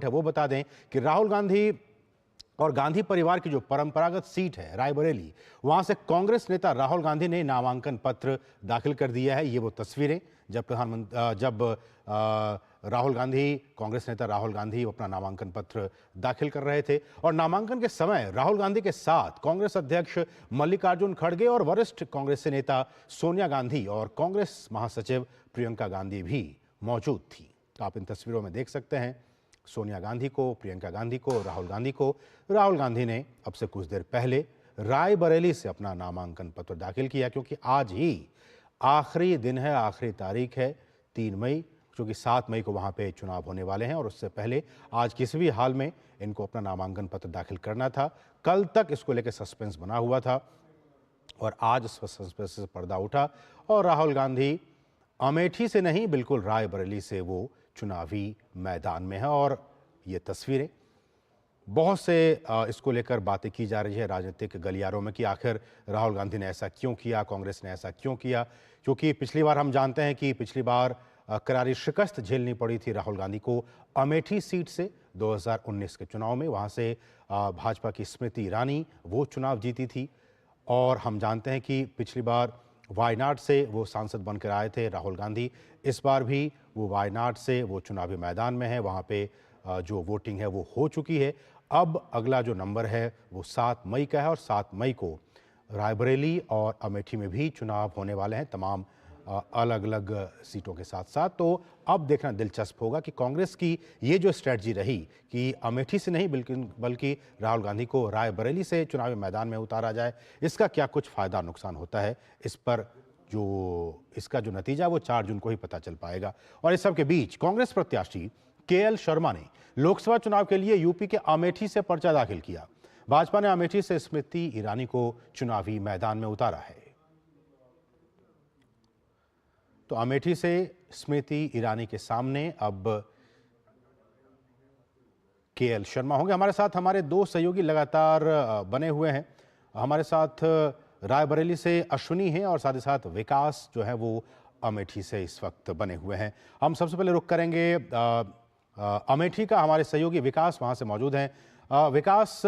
है वो बता दें कि राहुल गांधी और गांधी परिवार की जो परंपरागत सीट है रायबरेली, वहां से कांग्रेस नेता राहुल गांधी ने नामांकन पत्र दाखिल कर दिया है। ये वो तस्वीरें जब राहुल गांधी, कांग्रेस नेता राहुल गांधी अपना नामांकन पत्र दाखिल कर रहे थे और नामांकन के समय राहुल गांधी के साथ कांग्रेस अध्यक्ष मल्लिकार्जुन खड़गे और वरिष्ठ कांग्रेस नेता सोनिया गांधी और कांग्रेस महासचिव प्रियंका गांधी भी मौजूद थी। तो आप इन तस्वीरों में देख सकते हैं सोनिया गांधी को, प्रियंका गांधी को, राहुल गांधी को। राहुल गांधी ने अब से कुछ देर पहले रायबरेली से अपना नामांकन पत्र दाखिल किया, क्योंकि आज ही आखिरी दिन है, आखिरी तारीख है 3 मई, क्योंकि 7 मई को वहां पे चुनाव होने वाले हैं और उससे पहले आज किसी भी हाल में इनको अपना नामांकन पत्र दाखिल करना था। कल तक इसको लेकर सस्पेंस बना हुआ था और आज इस सस्पेंस से पर्दा उठा और राहुल गांधी अमेठी से नहीं, बिल्कुल रायबरेली से वो चुनावी मैदान में है। और ये तस्वीरें, बहुत से इसको लेकर बातें की जा रही है राजनीतिक गलियारों में कि आखिर राहुल गांधी ने ऐसा क्यों किया, कांग्रेस ने ऐसा क्यों किया, क्योंकि पिछली बार हम जानते हैं कि पिछली बार करारी शिकस्त झेलनी पड़ी थी राहुल गांधी को अमेठी सीट से 2019 के चुनाव में। वहां से भाजपा की स्मृति ईरानी वो चुनाव जीती थी और हम जानते हैं कि पिछली बार वायनाड से वो सांसद बनकर आए थे राहुल गांधी। इस बार भी वो वायनाड से वो चुनावी मैदान में है, वहाँ पे जो वोटिंग है वो हो चुकी है। अब अगला जो नंबर है वो 7 मई का है और 7 मई को रायबरेली और अमेठी में भी चुनाव होने वाले हैं, तमाम अलग अलग सीटों के साथ साथ। तो अब देखना दिलचस्प होगा कि कांग्रेस की ये जो स्ट्रेटजी रही कि अमेठी से नहीं बल्कि राहुल गांधी को रायबरेली से चुनावी मैदान में उतारा जाए, इसका क्या कुछ फायदा नुकसान होता है, इस पर इसका जो नतीजा वो 4 जून को ही पता चल पाएगा। और इस सब के बीच कांग्रेस प्रत्याशी केएल शर्मा ने लोकसभा चुनाव के लिए यूपी के अमेठी से पर्चा दाखिल किया। भाजपा ने अमेठी से स्मृति ईरानी को चुनावी मैदान में उतारा है। तो अमेठी से स्मृति ईरानी के सामने अब केएल शर्मा होंगे। हमारे साथ हमारे 2 सहयोगी लगातार बने हुए हैं। हमारे साथ रायबरेली से अश्विनी हैं और साथ ही साथ विकास जो है वो अमेठी से इस वक्त बने हुए हैं। हम सबसे पहले रुख करेंगे अमेठी का, हमारे सहयोगी विकास वहां से मौजूद हैं। विकास,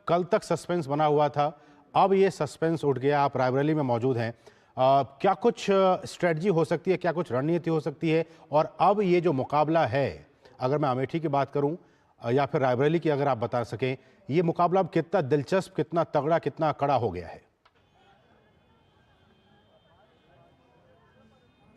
कल तक सस्पेंस बना हुआ था, अब ये सस्पेंस उठ गया, आप रायबरेली में मौजूद हैं। क्या कुछ स्ट्रेटजी हो सकती है, क्या कुछ रणनीति हो सकती है, और अब ये जो मुकाबला है, अगर मैं अमेठी की बात करूं या फिर रायबरेली की अगर आप बता सकें, ये मुकाबला अब कितना दिलचस्प, कितना तगड़ा, कितना कड़ा हो गया है?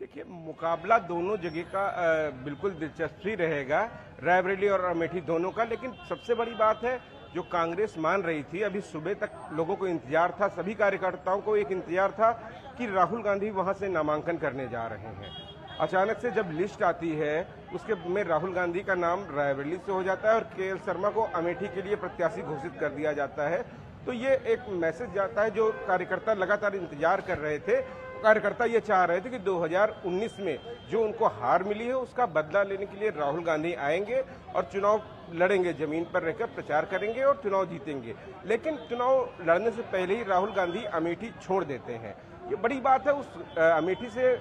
देखिए, मुकाबला दोनों जगह का बिल्कुल दिलचस्प ही रहेगा, रायबरेली और अमेठी दोनों का। लेकिन सबसे बड़ी बात है, जो कांग्रेस मान रही थी, अभी सुबह तक लोगों को इंतजार था, सभी कार्यकर्ताओं को एक इंतजार था कि राहुल गांधी वहां से नामांकन करने जा रहे हैं। अचानक से जब लिस्ट आती है उसके में राहुल गांधी का नाम रायबरेली से हो जाता है और केएल शर्मा को अमेठी के लिए प्रत्याशी घोषित कर दिया जाता है। तो ये एक मैसेज जाता है, जो कार्यकर्ता लगातार इंतजार कर रहे थे। कार्यकर्ता ये चाह रहे थे कि 2019 में जो उनको हार मिली है उसका बदला लेने के लिए राहुल गांधी आएंगे और चुनाव लड़ेंगे, जमीन पर रहकर प्रचार करेंगे और चुनाव जीतेंगे। लेकिन चुनाव लड़ने से पहले ही राहुल गांधी अमेठी छोड़ देते हैं। ये बड़ी बात है। उस अमेठी से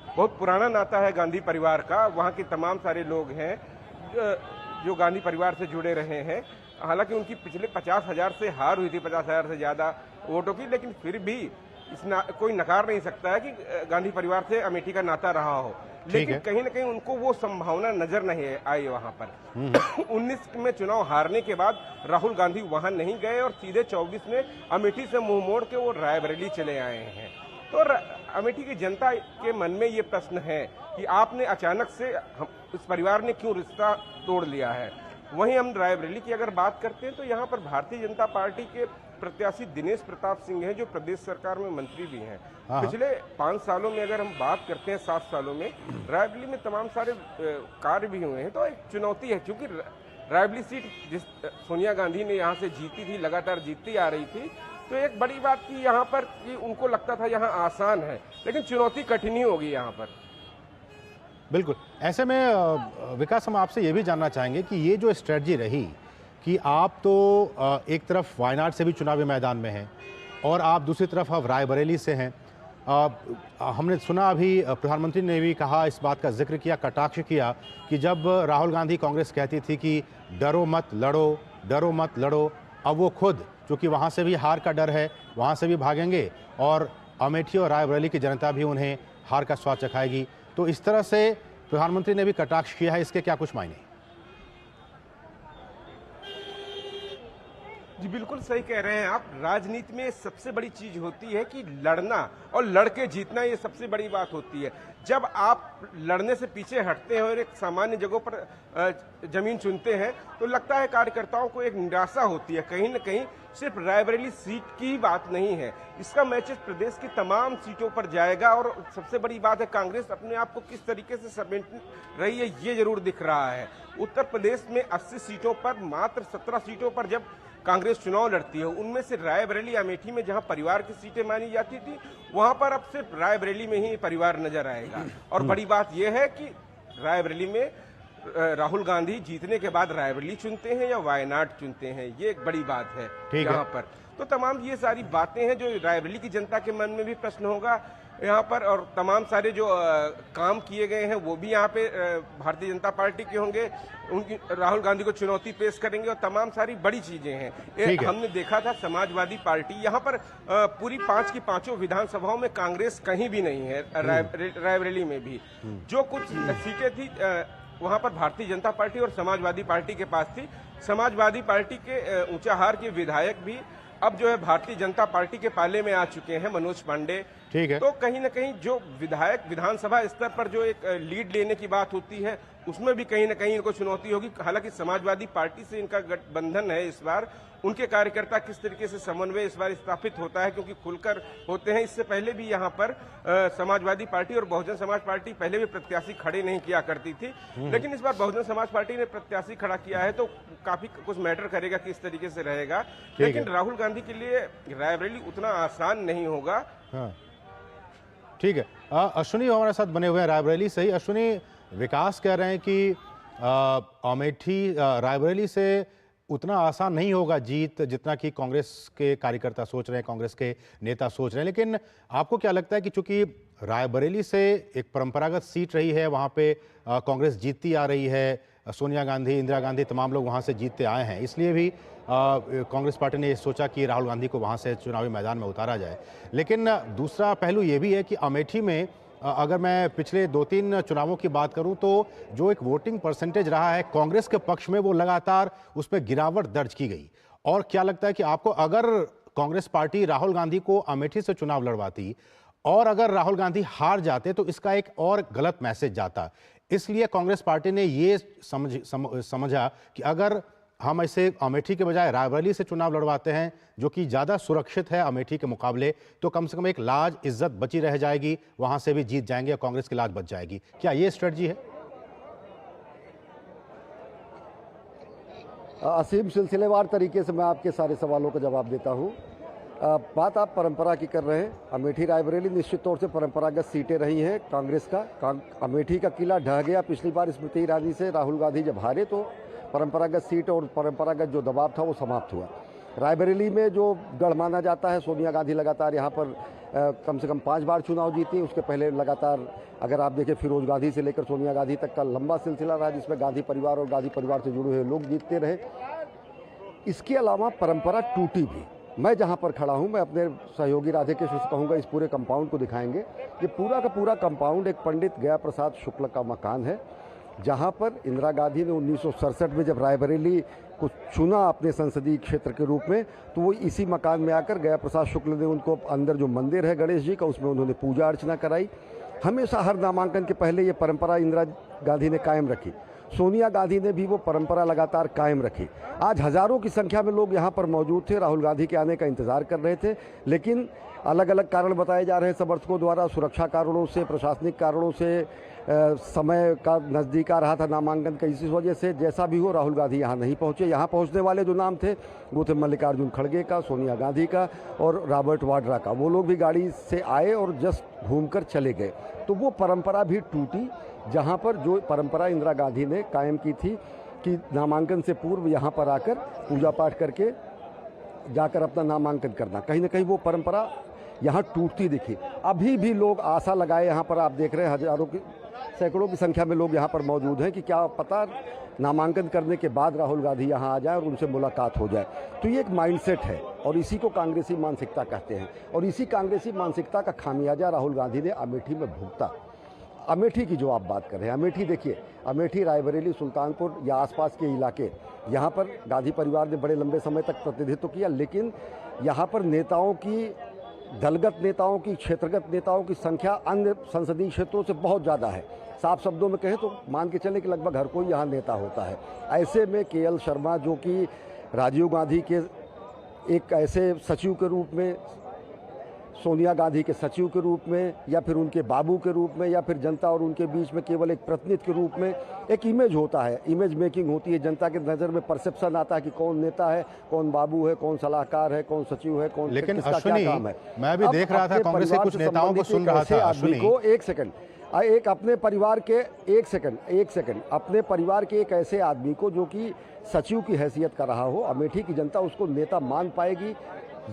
बहुत पुराना नाता है गांधी परिवार का, वहाँ के तमाम सारे लोग हैं जो गांधी परिवार से जुड़े रहे हैं। हालांकि उनकी पिछले 50,000 से हार हुई थी, 50,000 से ज्यादा वोटों की, लेकिन फिर भी कोई नकार नहीं सकता है कि गांधी परिवार से अमेठी का नाता रहा हो। लेकिन कहीं ना कहीं उनको वो संभावना नजर नहीं आई वहां पर। 19 में चुनाव हारने के बाद राहुल गांधी वहां नहीं गए और सीधे 24 में अमेठी से मुंह मोड़ के वो रायबरेली चले आए हैं। तो अमेठी की जनता के मन में ये प्रश्न है कि आपने अचानक से इस परिवार ने क्यों रिश्ता तोड़ लिया है। वहीं हम रायबरेली की अगर बात करते हैं तो यहाँ पर भारतीय जनता पार्टी के प्रत्याशी दिनेश प्रताप सिंह हैं, जो प्रदेश सरकार में मंत्री भी हैं। पिछले 5 सालों में अगर हम बात करते हैं, 7 सालों में रायबरेली में तमाम सारे कार्य भी हुए हैं। तो एक चुनौती है, क्योंकि रायबरेली सीट जिस सोनिया गांधी ने यहाँ से जीती थी, लगातार जीतती आ रही थी, तो एक बड़ी बात की यहाँ पर कि उनको लगता था यहाँ आसान है, लेकिन चुनौती कठिन ही होगी यहाँ पर। बिल्कुल। ऐसे में विकास, हम आपसे ये भी जानना चाहेंगे कि ये जो स्ट्रेटजी रही कि आप तो एक तरफ वायनाड से भी चुनावी मैदान में हैं और आप दूसरी तरफ अब रायबरेली से हैं, हमने सुना अभी प्रधानमंत्री ने भी कहा, इस बात का जिक्र किया, कटाक्ष किया कि जब राहुल गांधी कांग्रेस कहती थी कि डरो मत लड़ो, डरो मत लड़ो, अब वो खुद चूँकि वहाँ से भी हार का डर है, वहाँ से भी भागेंगे और अमेठी और रायबरेली की जनता भी उन्हें हार का स्वाद चखाएगी। तो इस तरह से प्रधानमंत्री ने भी कटाक्ष किया है, इसके क्या कुछ मायने? जी बिल्कुल सही कह रहे हैं आप। राजनीति में सबसे बड़ी चीज होती है कि लड़ना और लड़के जीतना, ये सबसे बड़ी बात होती है। जब आप लड़ने से पीछे हटते हैं और एक सामान्य जगहों पर जमीन चुनते हैं तो लगता है कार्यकर्ताओं को एक निराशा होती है। कहीं न कहीं सिर्फ रायबरेली सीट की ही बात नहीं है, इसका मैसेज प्रदेश की तमाम सीटों पर जाएगा। और सबसे बड़ी बात है, कांग्रेस अपने आप को किस तरीके से समेट रही है ये जरूर दिख रहा है। उत्तर प्रदेश में 80 सीटों पर मात्र 17 सीटों पर जब कांग्रेस चुनाव लड़ती है, उनमें से रायबरेली अमेठी में जहां परिवार की सीटें मानी जाती थी, वहां पर अब सिर्फ रायबरेली में ही परिवार नजर आएगा। और बड़ी बात यह है कि रायबरेली में राहुल गांधी जीतने के बाद रायबरेली चुनते हैं या वायनाड चुनते हैं, ये एक बड़ी बात है यहाँ पर। तो तमाम ये सारी बातें हैं जो रायबरेली की जनता के मन में भी प्रश्न होगा यहाँ पर। और तमाम सारे जो काम किए गए हैं वो भी यहाँ पे भारतीय जनता पार्टी के होंगे, उनकी राहुल गांधी को चुनौती पेश करेंगे। और तमाम सारी बड़ी चीजें हैं। हमने देखा था समाजवादी पार्टी यहाँ पर पूरी 5 की 5 विधानसभाओं में कांग्रेस कहीं भी नहीं है। रायबरेली में भी जो कुछ सीटें थी वहां पर भारतीय जनता पार्टी और समाजवादी पार्टी के पास थी। समाजवादी पार्टी के ऊंचाहार के विधायक भी अब जो है भारतीय जनता पार्टी के पाले में आ चुके हैं, मनोज पांडे। ठीक है। तो कहीं न कहीं जो विधायक विधानसभा स्तर पर जो एक लीड लेने की बात होती है, उसमें भी कहीं न कहीं इनको चुनौती होगी। हालांकि समाजवादी पार्टी से इनका गठबंधन है इस बार, उनके कार्यकर्ता किस तरीके से समन्वय इस बार स्थापित होता है, क्योंकि खुलकर होते हैं। इससे पहले भी यहाँ पर समाजवादी पार्टी और बहुजन समाज पार्टी पहले भी प्रत्याशी खड़े नहीं किया करती थी, लेकिन इस बार बहुजन समाज पार्टी ने प्रत्याशी खड़ा किया है, तो काफी कुछ मैटर करेगा किस तरीके से रहेगा। लेकिन राहुल गांधी के लिए रायबरेली उतना आसान नहीं होगा। ठीक है। अश्विनी हमारे साथ बने हुए हैं रायबरेली से ही। अश्विनी, विकास कह रहे हैं कि अमेठी रायबरेली से उतना आसान नहीं होगा जीत जितना कि कांग्रेस के कार्यकर्ता सोच रहे हैं, कांग्रेस के नेता सोच रहे हैं। लेकिन आपको क्या लगता है कि चूंकि रायबरेली से एक परंपरागत सीट रही है, वहाँ पे कांग्रेस जीतती आ रही है, सोनिया गांधी, इंदिरा गांधी, तमाम लोग वहाँ से जीतते आए हैं, इसलिए भी कांग्रेस पार्टी ने सोचा कि राहुल गांधी को वहाँ से चुनावी मैदान में उतारा जाए। लेकिन दूसरा पहलू ये भी है कि अमेठी में अगर मैं पिछले 2-3 चुनावों की बात करूं तो जो एक वोटिंग परसेंटेज रहा है कांग्रेस के पक्ष में, वो लगातार उसमें गिरावट दर्ज की गई। और क्या लगता है कि आपको, अगर कांग्रेस पार्टी राहुल गांधी को अमेठी से चुनाव लड़वाती और अगर राहुल गांधी हार जाते तो इसका एक और गलत मैसेज जाता, इसलिए कांग्रेस पार्टी ने ये समझा कि अगर हम ऐसे अमेठी के बजाय रायबरेली से चुनाव लड़वाते हैं जो कि ज़्यादा सुरक्षित है अमेठी के मुकाबले, तो कम से कम एक लाज इज्जत बची रह जाएगी, वहां से भी जीत जाएंगे और कांग्रेस की लाज बच जाएगी। क्या ये स्ट्रेटजी है? असीम, सिलसिलेवार तरीके से मैं आपके सारे सवालों का जवाब देता हूँ। बात आप परंपरा की कर रहे हैं। अमेठी रायबरेली निश्चित तौर से परंपरागत सीटें रही हैं कांग्रेस का। अमेठी का किला ढह गया पिछली बार स्मृति ईरानी से राहुल गांधी जब हारे, तो परंपरागत सीट और परंपरागत जो दबाव था वो समाप्त हुआ। रायबरेली में जो गढ़ माना जाता है, सोनिया गांधी लगातार यहाँ पर कम से कम 5 बार चुनाव जीती। उसके पहले लगातार अगर आप देखें फिरोज गांधी से लेकर सोनिया गांधी तक का लंबा सिलसिला रहा, जिसमें गांधी परिवार और गांधी परिवार से जुड़े हुए लोग जीतते रहे। इसके अलावा परंपरा टूटी भी। मैं जहाँ पर खड़ा हूँ, मैं अपने सहयोगी राधेकृष्ण से कहूँगा इस पूरे कंपाउंड को दिखाएंगे। ये पूरा का पूरा कंपाउंड एक पंडित गया प्रसाद शुक्ल का मकान है, जहाँ पर इंदिरा गांधी ने 1967 में जब रायबरेली को चुना अपने संसदीय क्षेत्र के रूप में, तो वो इसी मकान में आकर गया प्रसाद शुक्ल ने उनको अंदर जो मंदिर है गणेश जी का, उसमें उन्होंने पूजा अर्चना कराई। हमेशा हर नामांकन के पहले ये परंपरा इंदिरा गांधी ने कायम रखी। सोनिया गांधी ने भी वो परंपरा लगातार कायम रखी। आज हजारों की संख्या में लोग यहाँ पर मौजूद थे, राहुल गांधी के आने का इंतजार कर रहे थे, लेकिन अलग अलग कारण बताए जा रहे हैं समर्थकों द्वारा, सुरक्षा कारणों से, प्रशासनिक कारणों से, समय का नज़दीक आ रहा था नामांकन का, इसी वजह से जैसा भी हो राहुल गांधी यहाँ नहीं पहुँचे। यहाँ पहुँचने वाले जो नाम थे वो थे मल्लिकार्जुन खड़गे का, सोनिया गांधी का और रॉबर्ट वाड्रा का। वो लोग भी गाड़ी से आए और जस्ट घूमकर चले गए। तो वो परंपरा भी टूटी, जहाँ पर जो परंपरा इंदिरा गांधी ने कायम की थी कि नामांकन से पूर्व यहाँ पर आकर पूजा पाठ करके जाकर अपना नामांकन करना, कहीं ना कहीं वो परंपरा यहाँ टूटती दिखी। अभी भी लोग आशा लगाए, यहाँ पर आप देख रहे हैं हजारों की, सैकड़ों की संख्या में लोग यहाँ पर मौजूद हैं कि क्या पता नामांकन करने के बाद राहुल गांधी यहाँ आ जाए और उनसे मुलाकात हो जाए। तो ये एक माइंडसेट है और इसी को कांग्रेसी मानसिकता कहते हैं, और इसी कांग्रेसी मानसिकता का खामियाजा राहुल गांधी ने अमेठी में भुगता। अमेठी की जो आप बात कर रहे हैं, अमेठी देखिए, अमेठी, रायबरेली, सुल्तानपुर या आसपास के इलाके, यहाँ पर गांधी परिवार ने बड़े लंबे समय तक प्रतिनिधित्व किया, लेकिन यहाँ पर नेताओं की, दलगत नेताओं की, क्षेत्रगत नेताओं की संख्या अन्य संसदीय क्षेत्रों से बहुत ज़्यादा है। साफ शब्दों में कहें तो मान के चले कि लगभग हर कोई यहाँ नेता होता है। ऐसे में केएल शर्मा, जो कि राजीव गांधी के एक ऐसे सचिव के रूप में, सोनिया गांधी के सचिव के रूप में, या फिर उनके बाबू के रूप में, या फिर जनता और उनके बीच में केवल एक प्रतिनिधि के रूप में एक इमेज होता है, इमेज मेकिंग होती है, जनता के नज़र में परसेप्शन आता है कि कौन नेता है, कौन बाबू है, कौन सलाहकार है, कौन सचिव है, कौन, लेकिन किसका क्या काम है। मैं भी देख रहा था कांग्रेस के कुछ नेताओं को सुन रहा था, आदमी को एक सेकंड, एक अपने परिवार के, एक सेकंड, अपने परिवार के एक ऐसे आदमी को जो कि सचिव की हैसियत का रहा हो, अमेठी की जनता उसको नेता मान पाएगी?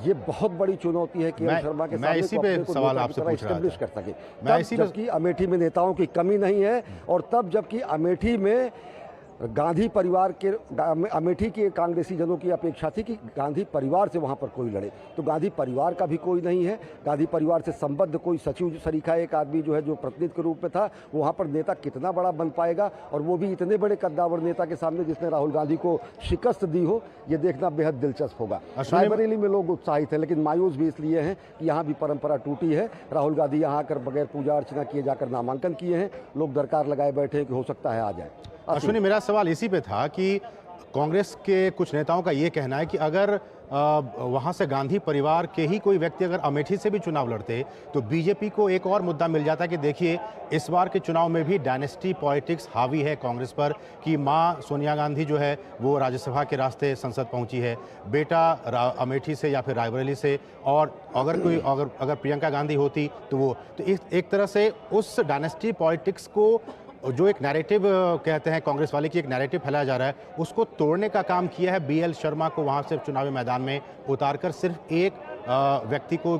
ये बहुत बड़ी चुनौती है केएल शर्मा के सामने। मैं इसी पे सवाल आपसे पूछ रहा था, कर सके, मैं इसी, जबकि अमेठी में नेताओं की कमी नहीं है, और तब जबकि अमेठी में गांधी परिवार के, अमेठी के कांग्रेसी जनों की अपेक्षा थी कि गांधी परिवार से वहां पर कोई लड़े, तो गांधी परिवार का भी कोई नहीं है। गांधी परिवार से संबद्ध कोई सचिव सरीखा एक आदमी जो है, जो प्रतिनिधि के रूप में था, वहां पर नेता कितना बड़ा बन पाएगा, और वो भी इतने बड़े कद्दावर नेता के सामने जिसने राहुल गांधी को शिकस्त दी हो, ये देखना बेहद दिलचस्प होगा। रायबरेली में लोग उत्साहित हैं, लेकिन मायूस भी इसलिए हैं कि यहाँ भी परंपरा टूटी है। राहुल गांधी यहाँ आकर बगैर पूजा अर्चना किए जाकर नामांकन किए हैं, लोग दरकार लगाए बैठे हैं कि हो सकता है आ जाए। अश्विनी, मेरा सवाल इसी पे था कि कांग्रेस के कुछ नेताओं का ये कहना है कि अगर वहां से गांधी परिवार के ही कोई व्यक्ति अगर अमेठी से भी चुनाव लड़ते तो बीजेपी को एक और मुद्दा मिल जाता कि देखिए इस बार के चुनाव में भी डायनेस्टी पॉलिटिक्स हावी है कांग्रेस पर, कि मां सोनिया गांधी जो है वो राज्यसभा के रास्ते संसद पहुंची है, बेटा अमेठी से या फिर रायबरेली से, और अगर प्रियंका गांधी होती तो वो, तो एक तरह से उस डायनेस्टी पॉलिटिक्स को, जो एक नैरेटिव कहते हैं कांग्रेस वाले की, एक नैरेटिव फैलाया जा रहा है, उसको तोड़ने का काम किया है बीएल शर्मा को वहां से चुनावी मैदान में उतारकर सिर्फ एक व्यक्ति को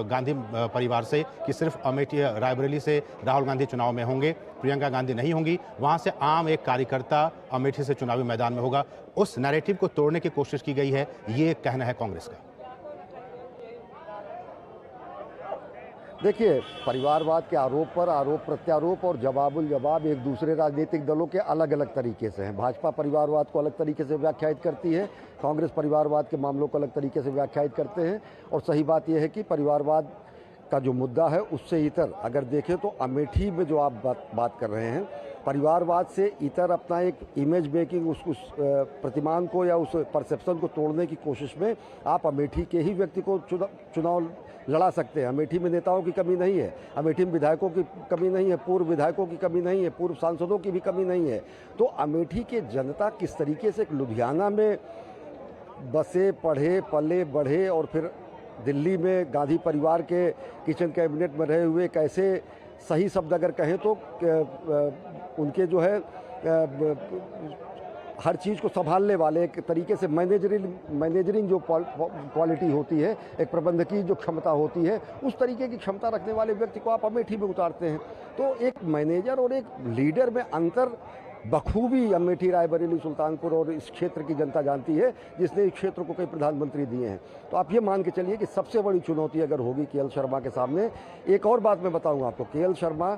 गांधी परिवार से, कि सिर्फ अमेठी रायबरेली से राहुल गांधी चुनाव में होंगे, प्रियंका गांधी नहीं होंगी, वहां से आम एक कार्यकर्ता अमेठी से चुनावी मैदान में होगा। उस नैरेटिव को तोड़ने की कोशिश की गई है, ये कहना है कांग्रेस का। देखिए, परिवारवाद के आरोप पर आरोप प्रत्यारोप और जवाबुल जवाब एक दूसरे राजनीतिक दलों के अलग अलग तरीके से हैं। भाजपा परिवारवाद को अलग तरीके से व्याख्यायित करती है, कांग्रेस परिवारवाद के मामलों को अलग तरीके से व्याख्यायित करते हैं, और सही बात यह है कि परिवारवाद का जो मुद्दा है उससे इतर अगर देखें तो अमेठी में जो आप बात कर रहे हैं, परिवारवाद से इतर अपना एक इमेज मेकिंग, उस प्रतिमान को या उस परसेप्शन को तोड़ने की कोशिश में आप अमेठी के ही व्यक्ति को चुनाव लड़ा सकते हैं। अमेठी में नेताओं की कमी नहीं है, अमेठी में विधायकों की कमी नहीं है, पूर्व विधायकों की कमी नहीं है, पूर्व सांसदों की भी कमी नहीं है। तो अमेठी के जनता किस तरीके से लुधियाना में बसे, पढ़े, पले, बढ़े, और फिर दिल्ली में गांधी परिवार के किचन कैबिनेट में रहे हुए, कैसे सही शब्द अगर कहें तो उनके जो है हर चीज़ को संभालने वाले, एक तरीके से मैनेजरिंग जो क्वालिटी होती है, एक प्रबंधकीय जो क्षमता होती है, उस तरीके की क्षमता रखने वाले व्यक्ति को आप अमेठी में उतारते हैं। तो एक मैनेजर और एक लीडर में अंतर बखूबी अमेठी, रायबरेली, सुल्तानपुर और इस क्षेत्र की जनता जानती है, जिसने इस क्षेत्र को कई प्रधानमंत्री दिए हैं। तो आप ये मान के चलिए कि सबसे बड़ी चुनौती अगर होगी केएल शर्मा के सामने। एक और बात मैं बताऊंगा आपको, केएल शर्मा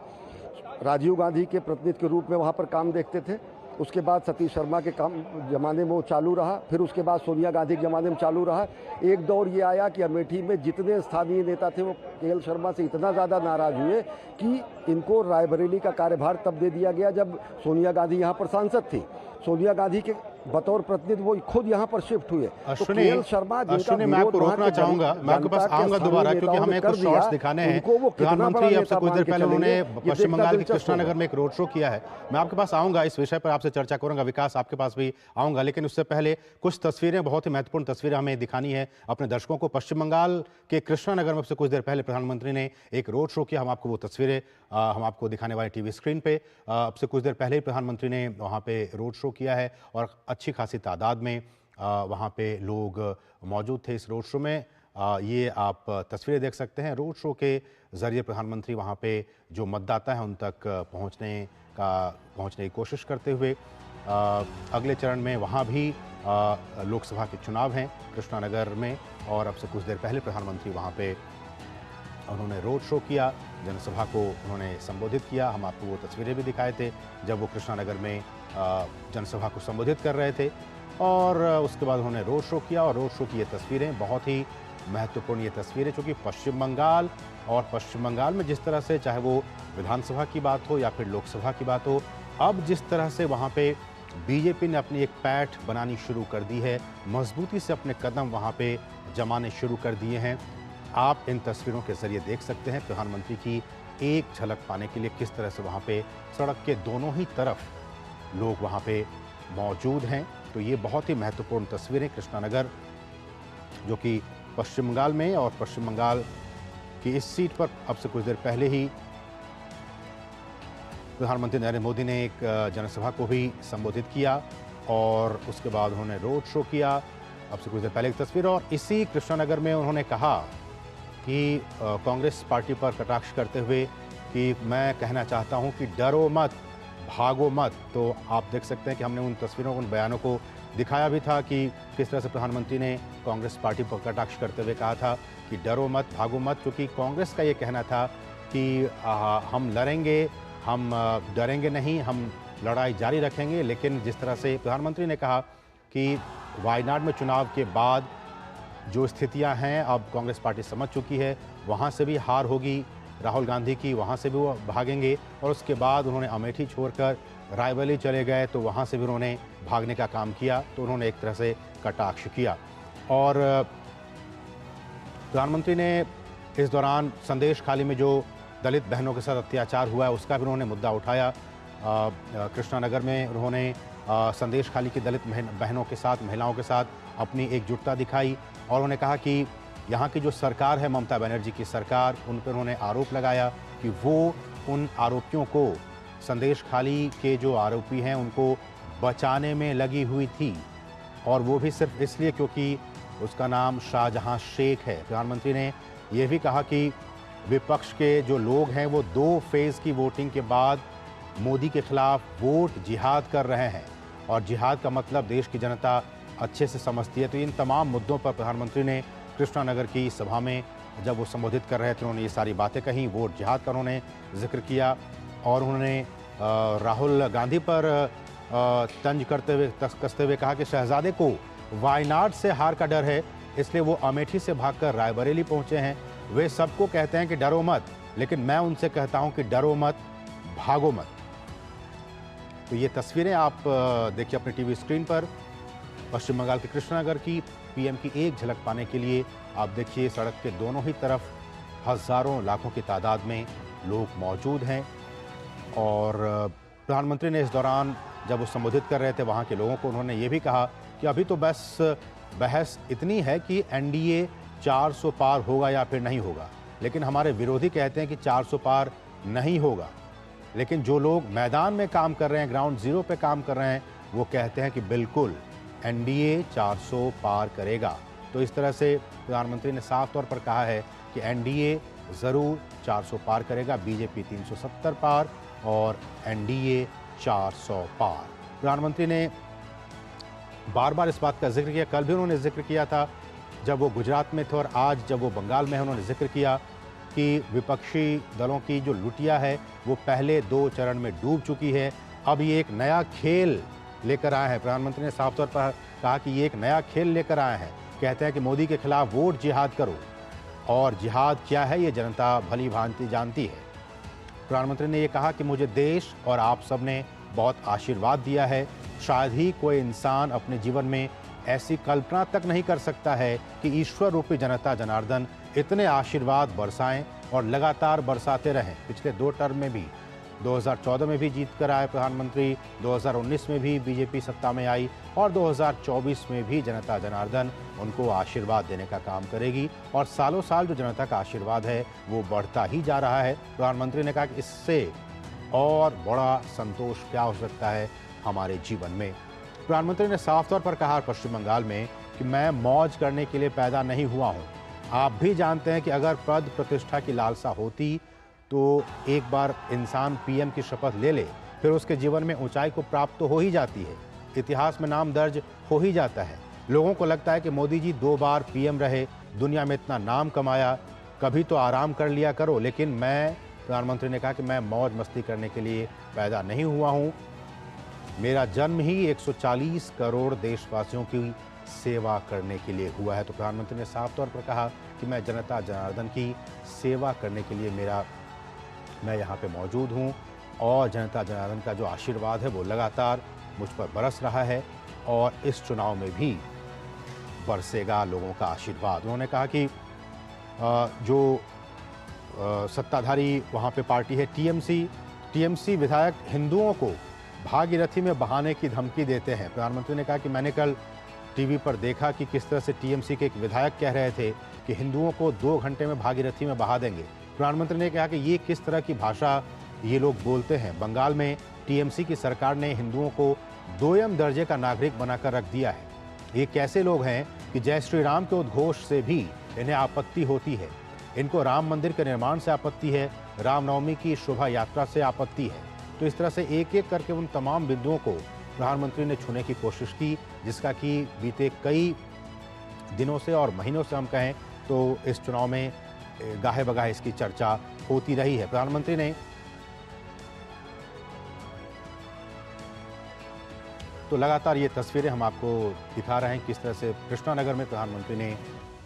राजीव गांधी के प्रतिनिधि के रूप में वहाँ पर काम देखते थे, उसके बाद सतीश शर्मा के काम जमाने में वो चालू रहा, फिर उसके बाद सोनिया गांधी के जमाने में चालू रहा। एक दौर ये आया कि अमेठी में जितने स्थानीय नेता थे वो केएल शर्मा से इतना ज़्यादा नाराज़ हुए कि इनको रायबरेली का कार्यभार तब दे दिया गया जब सोनिया गांधी यहाँ पर सांसद थी। सोनिया गांधी के बतौर प्रतिनिधि वो खुद यहाँ पर शिफ्ट हुए। अश्विनी, मैं आपको रोकना चाहूंगा, मैं आपके पास आऊंगा दोबारा, क्योंकि हमें कुछ शॉट्स दिखाने हैं। प्रधानमंत्री अब से कुछ देर पहले उन्होंने पश्चिम बंगाल के कृष्णानगर में एक रोड शो किया है। मैं आपके पास आऊंगा, इस विषय पर आपसे चर्चा करूंगा, विकास आपके पास भी आऊंगा, लेकिन उससे पहले कुछ तस्वीरें, बहुत ही महत्वपूर्ण तस्वीरें हमें दिखानी है अपने दर्शकों को। पश्चिम बंगाल के कृष्णानगर में अब से कुछ देर पहले प्रधानमंत्री ने एक रोड शो किया, हम आपको वो तस्वीरें हम आपको दिखाने वाले टीवी स्क्रीन पे। अब से कुछ देर पहले ही प्रधानमंत्री ने वहाँ पे रोड शो किया है और अच्छी खासी तादाद में वहाँ पे लोग मौजूद थे इस रोड शो में। ये आप तस्वीरें देख सकते हैं। रोड शो के ज़रिए प्रधानमंत्री वहाँ पे जो मतदाता हैं उन तक पहुँचने की कोशिश करते हुए अगले चरण में वहाँ भी लोकसभा के चुनाव हैं कृष्णानगर में, और अब से कुछ देर पहले प्रधानमंत्री वहाँ पे उन्होंने रोड शो किया, जनसभा को उन्होंने संबोधित किया। हम आपको वो तस्वीरें भी दिखाए थे जब वो कृष्णानगर में जनसभा को संबोधित कर रहे थे, और उसके बाद उन्होंने रोड शो किया। और रोड शो की ये तस्वीरें बहुत ही महत्वपूर्ण ये तस्वीरें, चूँकि पश्चिम बंगाल में जिस तरह से, चाहे वो विधानसभा की बात हो या फिर लोकसभा की बात हो, अब जिस तरह से वहाँ पे बीजेपी ने अपनी एक पैठ बनानी शुरू कर दी है, मजबूती से अपने कदम वहाँ पे जमाने शुरू कर दिए हैं। आप इन तस्वीरों के जरिए देख सकते हैं प्रधानमंत्री की एक झलक पाने के लिए किस तरह से वहाँ पे सड़क के दोनों ही तरफ लोग वहाँ पे मौजूद हैं। तो ये बहुत ही महत्वपूर्ण तस्वीरें कृष्णानगर, जो कि पश्चिम बंगाल में, और पश्चिम बंगाल की इस सीट पर अब से कुछ देर पहले ही प्रधानमंत्री नरेंद्र मोदी ने एक जनसभा को भी संबोधित किया, और उसके बाद उन्होंने रोड शो किया। अब से कुछ देर पहले एक तस्वीर, और इसी कृष्णानगर में उन्होंने कहा कि कांग्रेस पार्टी पर कटाक्ष करते हुए कि मैं कहना चाहता हूं कि डरो मत, भागो मत। तो आप देख सकते हैं कि हमने उन तस्वीरों, उन बयानों को दिखाया भी था कि किस तरह से प्रधानमंत्री ने कांग्रेस पार्टी पर कटाक्ष करते हुए कहा था कि डरो मत, भागो मत, क्योंकि कांग्रेस का ये कहना था कि हम लड़ेंगे, हम डरेंगे नहीं, हम लड़ाई जारी रखेंगे। लेकिन जिस तरह से प्रधानमंत्री ने कहा कि वायनाड में चुनाव के बाद जो स्थितियां हैं अब कांग्रेस पार्टी समझ चुकी है, वहां से भी हार होगी राहुल गांधी की, वहां से भी वो भागेंगे। और उसके बाद उन्होंने अमेठी छोड़कर रायबरेली चले गए, तो वहां से भी उन्होंने भागने का काम किया। तो उन्होंने एक तरह से कटाक्ष किया। और प्रधानमंत्री ने इस दौरान संदेश खाली में जो दलित बहनों के साथ अत्याचार हुआ है उसका भी उन्होंने मुद्दा उठाया। कृष्णानगर में उन्होंने संदेश खाली की दलित बहनों के साथ, महिलाओं के साथ अपनी एकजुटता दिखाई, और उन्होंने कहा कि यहाँ की जो सरकार है, ममता बनर्जी की सरकार, उन पर उन्होंने आरोप लगाया कि वो उन आरोपियों को, संदेश खाली के जो आरोपी हैं उनको बचाने में लगी हुई थी, और वो भी सिर्फ इसलिए क्योंकि उसका नाम शाहजहां शेख है। प्रधानमंत्री ने यह भी कहा कि विपक्ष के जो लोग हैं वो 2 फेज़ की वोटिंग के बाद मोदी के खिलाफ वोट जिहाद कर रहे हैं, और जिहाद का मतलब देश की जनता अच्छे से समझती है। तो इन तमाम मुद्दों पर प्रधानमंत्री ने कृष्णानगर की सभा में जब वो संबोधित कर रहे थे, उन्होंने ये सारी बातें कहीं, वोट जिहाद का उन्होंने जिक्र किया, और उन्होंने राहुल गांधी पर तंज कसते हुए कहा कि शहजादे को वायनाड से हार का डर है, इसलिए वो अमेठी से भागकर रायबरेली पहुंचे हैं। वे सबको कहते हैं कि डरो मत, लेकिन मैं उनसे कहता हूं कि डरो मत, भागो मत। तो ये तस्वीरें आप देखिए अपने टीवी स्क्रीन पर, पश्चिम बंगाल के कृष्णानगर की पीएम की एक झलक पाने के लिए आप देखिए सड़क के दोनों ही तरफ हजारों लाखों की तादाद में लोग मौजूद हैं। और प्रधानमंत्री ने इस दौरान जब वो संबोधित कर रहे थे वहाँ के लोगों को, उन्होंने ये भी कहा कि अभी तो बस बहस इतनी है कि एनडीए 400 पार होगा या फिर नहीं होगा, लेकिन हमारे विरोधी कहते हैं कि 400 पार नहीं होगा। लेकिन जो लोग मैदान में काम कर रहे हैं, ग्राउंड जीरो पे काम कर रहे हैं, वो कहते हैं कि बिल्कुल एनडीए 400 पार करेगा। तो इस तरह से प्रधानमंत्री ने साफ तौर पर कहा है कि एनडीए ज़रूर 400 पार करेगा, बीजेपी 370 पार और एनडीए 400 पार। प्रधानमंत्री ने बार बार इस बात का जिक्र किया, कल भी उन्होंने जिक्र किया था जब वो गुजरात में थे, और आज जब वो बंगाल में है, उन्होंने जिक्र किया कि विपक्षी दलों की जो लुटिया है वो पहले 2 चरण में डूब चुकी है, अब ये एक नया खेल लेकर आए हैं। प्रधानमंत्री ने साफ तौर पर कहा कि ये एक नया खेल लेकर आए हैं। कहते हैं कि मोदी के खिलाफ वोट जिहाद करो, और जिहाद क्या है ये जनता भली भांति जानती है। प्रधानमंत्री ने ये कहा कि मुझे देश और आप सब ने बहुत आशीर्वाद दिया है, शायद ही कोई इंसान अपने जीवन में ऐसी कल्पना तक नहीं कर सकता है कि ईश्वर रूपी जनता जनार्दन इतने आशीर्वाद बरसाएं और लगातार बरसाते रहें। पिछले 2 टर्म में भी, 2014 में भी जीत कर आए प्रधानमंत्री, 2019 में भी बीजेपी सत्ता में आई, और 2024 में भी जनता जनार्दन उनको आशीर्वाद देने का काम करेगी, और सालों साल जो जनता का आशीर्वाद है वो बढ़ता ही जा रहा है। प्रधानमंत्री ने कहा कि इससे और बड़ा संतोष क्या हो सकता है हमारे जीवन में। प्रधानमंत्री ने साफ तौर पर कहा पश्चिम बंगाल में कि मैं मौज करने के लिए पैदा नहीं हुआ हूँ, आप भी जानते हैं कि अगर पद प्रतिष्ठा की लालसा होती तो एक बार इंसान पीएम की शपथ ले ले, फिर उसके जीवन में ऊंचाई को प्राप्त तो हो ही जाती है, इतिहास में नाम दर्ज हो ही जाता है। लोगों को लगता है कि मोदी जी 2 बार पीएम रहे, दुनिया में इतना नाम कमाया, कभी तो आराम कर लिया करो। लेकिन मैं, प्रधानमंत्री ने कहा कि मैं मौज मस्ती करने के लिए पैदा नहीं हुआ हूँ, मेरा जन्म ही 140 करोड़ देशवासियों की सेवा करने के लिए हुआ है। तो प्रधानमंत्री ने साफ तौर पर कहा कि मैं जनता जनार्दन की सेवा करने के लिए मैं यहाँ पे मौजूद हूँ और जनता जनार्दन का जो आशीर्वाद है वो लगातार मुझ पर बरस रहा है और इस चुनाव में भी बरसेगा लोगों का आशीर्वाद। उन्होंने कहा कि जो सत्ताधारी वहाँ पे पार्टी है टीएमसी विधायक हिंदुओं को भागीरथी में बहाने की धमकी देते हैं। प्रधानमंत्री ने कहा कि मैंने कल टीवी पर देखा कि किस तरह से टीएमसी के एक विधायक कह रहे थे कि हिंदुओं को 2 घंटे में भागीरथी में बहा देंगे। प्रधानमंत्री ने कहा कि ये किस तरह की भाषा ये लोग बोलते हैं। बंगाल में टीएमसी की सरकार ने हिंदुओं को 2ym दर्जे का नागरिक बनाकर रख दिया है। ये कैसे लोग हैं कि जय श्री राम के उद्घोष से भी इन्हें आपत्ति होती है, इनको राम मंदिर के निर्माण से आपत्ति है, रामनवमी की शोभा यात्रा से आपत्ति है। तो इस तरह से एक एक करके उन तमाम बिंदुओं को प्रधानमंत्री ने छूने की कोशिश की, जिसका कि बीते कई दिनों से और महीनों से हम कहें तो इस चुनाव में गाहे बगाहे इसकी चर्चा होती रही है। प्रधानमंत्री ने तो लगातार ये तस्वीरें हम आपको दिखा रहे हैं किस तरह से कृष्णानगर में प्रधानमंत्री ने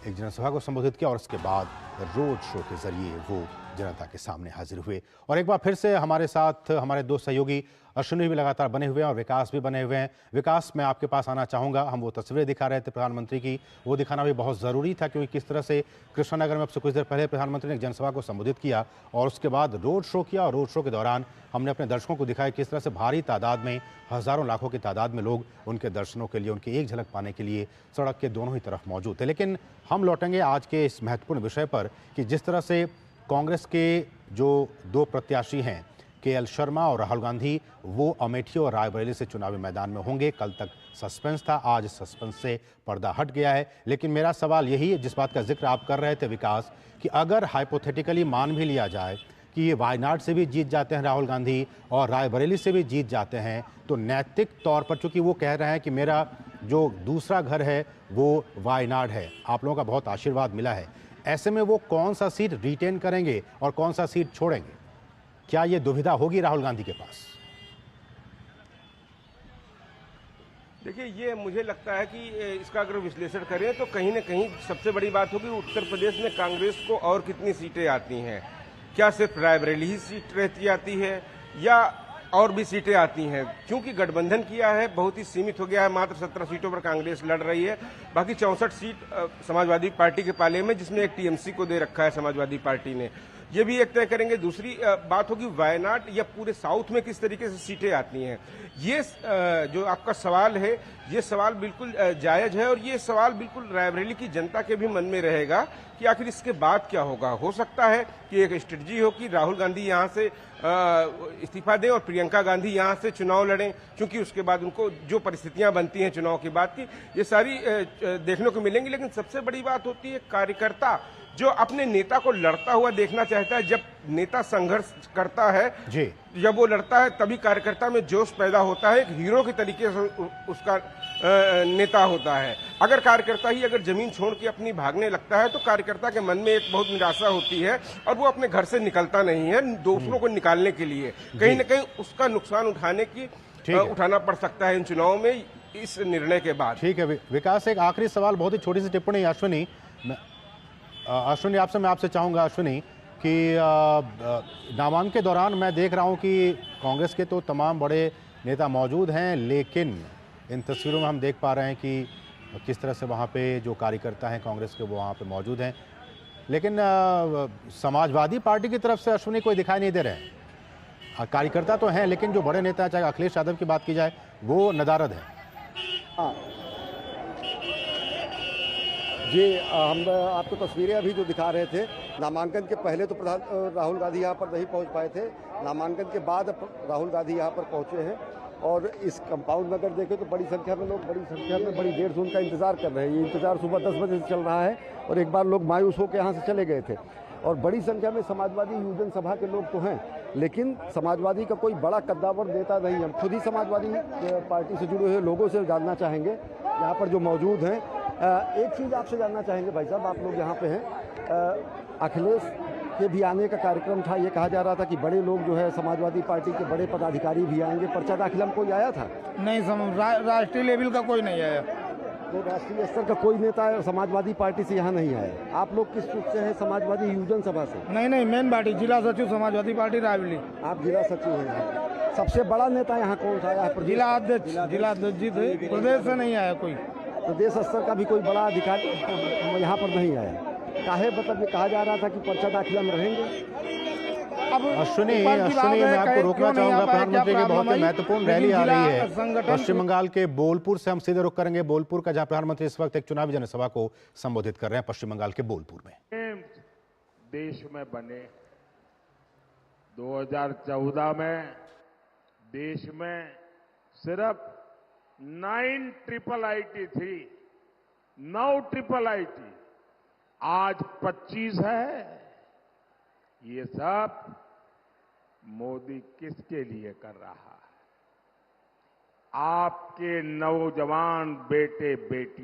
एक जनसभा को संबोधित किया और उसके बाद रोड शो के जरिए वो जनता के सामने हाजिर हुए। और एक बार फिर से हमारे साथ हमारे 2 सहयोगी अश्विनी भी लगातार बने हुए हैं और विकास भी बने हुए हैं। विकास, मैं आपके पास आना चाहूँगा। हम वो तस्वीरें दिखा रहे थे प्रधानमंत्री की, वो दिखाना भी बहुत ज़रूरी था क्योंकि किस तरह से कृष्णानगर में अब से कुछ देर पहले प्रधानमंत्री ने एक जनसभा को संबोधित किया और उसके बाद रोड शो किया और रोड शो के दौरान हमने अपने दर्शकों को दिखाया किस तरह से भारी तादाद में, हज़ारों लाखों की तादाद में लोग उनके दर्शनों के लिए, उनकी एक झलक पाने के लिए सड़क के दोनों ही तरफ मौजूद थे। लेकिन हम लौटेंगे आज के इस महत्वपूर्ण विषय पर कि जिस तरह से कांग्रेस के जो 2 प्रत्याशी हैं केएल शर्मा और राहुल गांधी, वो अमेठी और रायबरेली से चुनावी मैदान में होंगे। कल तक सस्पेंस था, आज सस्पेंस से पर्दा हट गया है। लेकिन मेरा सवाल यही है, जिस बात का जिक्र आप कर रहे थे विकास, कि अगर हाइपोथेटिकली मान भी लिया जाए कि ये वायनाड से भी जीत जाते हैं राहुल गांधी और रायबरेली से भी जीत जाते हैं, तो नैतिक तौर पर, चूंकि वो कह रहे हैं कि मेरा जो दूसरा घर है वो वायनाड है, आप लोगों का बहुत आशीर्वाद मिला है, ऐसे में वो कौन सा सीट रिटेन करेंगे और कौन सा सीट छोड़ेंगे? क्या ये दुविधा होगी राहुल गांधी के पास? देखिए, ये मुझे लगता है कि इसका अगर विश्लेषण करें तो कहीं ना कहीं सबसे बड़ी बात होगी उत्तर प्रदेश में कांग्रेस को और कितनी सीटें आती हैं। क्या सिर्फ रायबरेली ही सीट रहती आती है या और भी सीटें आती हैं? क्योंकि गठबंधन किया है, बहुत ही सीमित हो गया है, मात्र 17 सीटों पर कांग्रेस लड़ रही है, बाकी 64 सीट समाजवादी पार्टी के पाले में, जिसमें एक टीएमसी को दे रखा है समाजवादी पार्टी ने। ये भी एक तय करेंगे। दूसरी बात होगी वायनाड या पूरे साउथ में किस तरीके से सीटें आती हैं। ये जो आपका सवाल है, ये सवाल बिल्कुल जायज है और ये सवाल बिल्कुल रायबरेली की जनता के भी मन में रहेगा कि आखिर इसके बाद क्या होगा। हो सकता है कि एक स्ट्रेटजी हो कि राहुल गांधी यहाँ से इस्तीफा दें और प्रियंका गांधी यहाँ से चुनाव लड़ें, क्योंकि उसके बाद उनको जो परिस्थितियां बनती हैं चुनाव के बाद की, ये सारी देखने को मिलेंगी। लेकिन सबसे बड़ी बात होती है कार्यकर्ता जो अपने नेता को लड़ता हुआ देखना चाहता है। जब नेता संघर्ष करता है जी, जब वो लड़ता है तभी कार्यकर्ता में जोश पैदा होता है, एक हीरो के तरीके से उसका नेता होता है। अगर कार्यकर्ता ही अगर जमीन छोड़ के अपनी भागने लगता है तो कार्यकर्ता के मन में एक बहुत निराशा होती है और वो अपने घर से निकलता नहीं है दूसरों को निकालने के लिए। कहीं न कहीं उसका नुकसान उठाना पड़ सकता है इन चुनावों में इस निर्णय के बाद। ठीक है विकास, एक आखिरी सवाल, बहुत ही छोटी सी टिप्पणी अश्विनी, आपसे मैं आपसे चाहूंगा अश्विनी कि नामांकन के दौरान मैं देख रहा हूं कि कांग्रेस के तो तमाम बड़े नेता मौजूद हैं, लेकिन इन तस्वीरों में हम देख पा रहे हैं कि किस तरह से वहां पे जो कार्यकर्ता हैं कांग्रेस के वो वहां पे मौजूद हैं, लेकिन समाजवादी पार्टी की तरफ से अश्विनी कोई दिखाई नहीं दे रहे हैं। कार्यकर्ता तो हैं लेकिन जो बड़े नेता, चाहे अखिलेश यादव की बात की जाए, वो नदारद है। हाँ जी, हम आपको तस्वीरें अभी जो दिखा रहे थे, नामांकन के पहले तो राहुल गांधी यहाँ पर नहीं पहुँच पाए थे, नामांकन के बाद राहुल गांधी यहाँ पर पहुँचे हैं और इस कंपाउंड में अगर देखें तो बड़ी संख्या में लोग बड़ी देर से उनका इंतज़ार कर रहे हैं। ये इंतज़ार सुबह 10 बजे से चल रहा है और एक बार लोग मायूस होकर यहाँ से चले गए थे। और बड़ी संख्या में समाजवादी युवजन सभा के लोग तो हैं, लेकिन समाजवादी का कोई बड़ा कद्दावर नेता नहीं। हम खुद ही समाजवादी पार्टी से जुड़े हुए लोगों से जानना चाहेंगे यहाँ पर जो मौजूद हैं। एक चीज़ आपसे जानना चाहेंगे भाई साहब, आप लोग यहाँ पे हैं, अखिलेश के भी आने का कार्यक्रम था, ये कहा जा रहा था कि बड़े लोग जो है समाजवादी पार्टी के बड़े पदाधिकारी भी आएंगे, पर्चा दाखिला में कोई आया था? नहीं, राष्ट्रीय लेवल का कोई नहीं आया। तो राष्ट्रीय स्तर का कोई नेता समाजवादी पार्टी से यहाँ नहीं आया। आप लोग किस रूप से हैं? समाजवादी युवजन सभा से? नहीं, मेन पार्टी जिला सचिव समाजवादी पार्टी रायबरेली। आप जिला सचिव हैं। सबसे बड़ा नेता यहाँ कौन सा आया? जिला अध्यक्ष जी थे, प्रदेश से नहीं आया कोई। प्रदेश स्तर का भी कोई बड़ा अधिकारी यहाँ पर नहीं आया। काहे मतलब ये कहा जा रहा था कि पर्चा दाखिला में रहेंगे। सुनिए, मैं आपको रोकना चाहूंगा। प्रधानमंत्री की बहुत ही महत्वपूर्ण रैली आ रही है पश्चिम बंगाल के बोलपुर से। हम सीधे रुक करेंगे बोलपुर का, जहां प्रधानमंत्री इस वक्त एक चुनावी जनसभा को संबोधित कर रहे हैं पश्चिम बंगाल के बोलपुर में। देश में बने 2014 में देश में सिर्फ 9 ट्रिपल आईटी थी, 9 ट्रिपल आईटी, आज 25 है। ये सब मोदी किसके लिए कर रहा है? आपके नौजवान बेटे बेटी